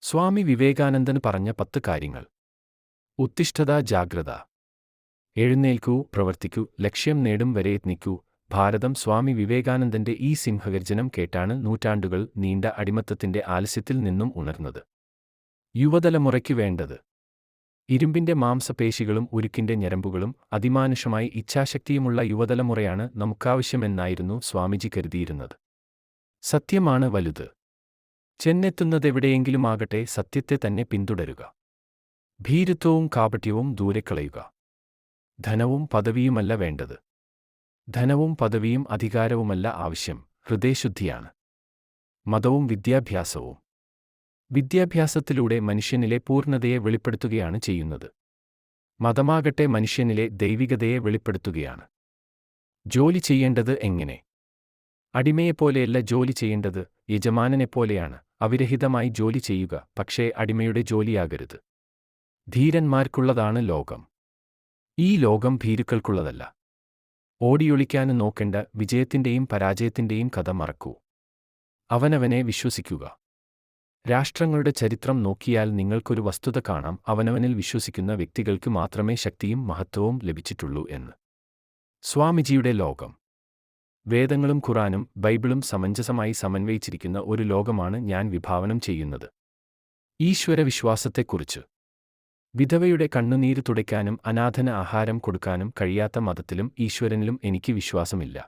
സ്വാമി വിവേകാനന്ദൻ പറഞ്ഞ 10 കാര്യങ്ങൾ. ഉത്തിഷ്ഠത ജാഗ്രത. എഴുന്നേൽക്കൂ, പ്രവർത്തിക്കൂ, ലക്ഷ്യം നേടും വരെ യത്നിക്കൂ. ഭാരതം. സ്വാമി വിവേകാനന്ദന്റെ ഈ സിംഹഗർജനം കേട്ടാണ് നൂറ്റാണ്ടുകൾ നീണ്ട അടിമത്തത്തിന്റെ ആലസ്യത്തിൽ നിന്നും ഉണർന്നത്. യുവതലമുറയ്ക്കു വേണ്ടത് ഇരുമ്പിന്റെ മാംസപേശികളും ഉരുക്കിന്റെ ഞരമ്പുകളും അതിമാനുഷമായി ഇച്ഛാശക്തിയുമുള്ള യുവതലമുറയാണ് നമുക്കാവശ്യമെന്നായിരുന്നു സ്വാമിജി കരുതിയിരുന്നത്. സത്യമാണ് വലുത്. ചെന്നെത്തുന്നതെവിടെയെങ്കിലുമാകട്ടെ സത്യത്തെ തന്നെ പിന്തുടരുക. ഭീരുത്വവും കാപട്യവും ദൂരെ കളയുക. ധനവും പദവിയുമല്ല വേണ്ടത്. ധനവും പദവിയും അധികാരവുമല്ല ആവശ്യം, ഹൃദയശുദ്ധിയാണ്. മതവും വിദ്യാഭ്യാസവും. വിദ്യാഭ്യാസത്തിലൂടെ മനുഷ്യനിലെ പൂർണ്ണതയെ വെളിപ്പെടുത്തുകയാണ് ചെയ്യുന്നത്. മതമാകട്ടെ മനുഷ്യനിലെ ദൈവികതയെ വെളിപ്പെടുത്തുകയാണ്. ജോലി ചെയ്യേണ്ടത് എങ്ങനെ? അടിമയെപ്പോലെയല്ല ജോലി ചെയ്യേണ്ടത്, യജമാനനെപ്പോലെയാണ്. അവിരഹിതമായി ജോലി ചെയ്യുക, പക്ഷേ അടിമയുടെ ജോലിയാകരുത്. ധീരന്മാർക്കുള്ളതാണ് ലോകം. ഈ ലോകം ഭീരുക്കൾക്കുള്ളതല്ല. ഓടിയൊളിക്കാനും നോക്കേണ്ട. വിജയത്തിന്റെയും പരാജയത്തിന്റെയും കഥ മറക്കൂ. അവനവനെ വിശ്വസിക്കുക. രാഷ്ട്രങ്ങളുടെ ചരിത്രം നോക്കിയാൽ നിങ്ങൾക്കൊരു വസ്തുത കാണാം. അവനവനിൽ വിശ്വസിക്കുന്ന വ്യക്തികൾക്ക് മാത്രമേ ശക്തിയും മഹത്വവും ലഭിച്ചിട്ടുള്ളൂ എന്ന്. സ്വാമിജിയുടെ ലോകം. വേദങ്ങളും ഖുറാനും ബൈബിളും സമഞ്ജസമായി സമന്വയിച്ചിരിക്കുന്ന ഒരു ലോകമാണ് ഞാൻ വിഭാവനം ചെയ്യുന്നത്. ഈശ്വരവിശ്വാസത്തെക്കുറിച്ച്. വിധവയുടെ കണ്ണുനീര് തുടയ്ക്കാനും അനാഥന് ആഹാരം കൊടുക്കാനും കഴിയാത്ത മതത്തിലും ഈശ്വരനിലും എനിക്ക് വിശ്വാസമില്ല.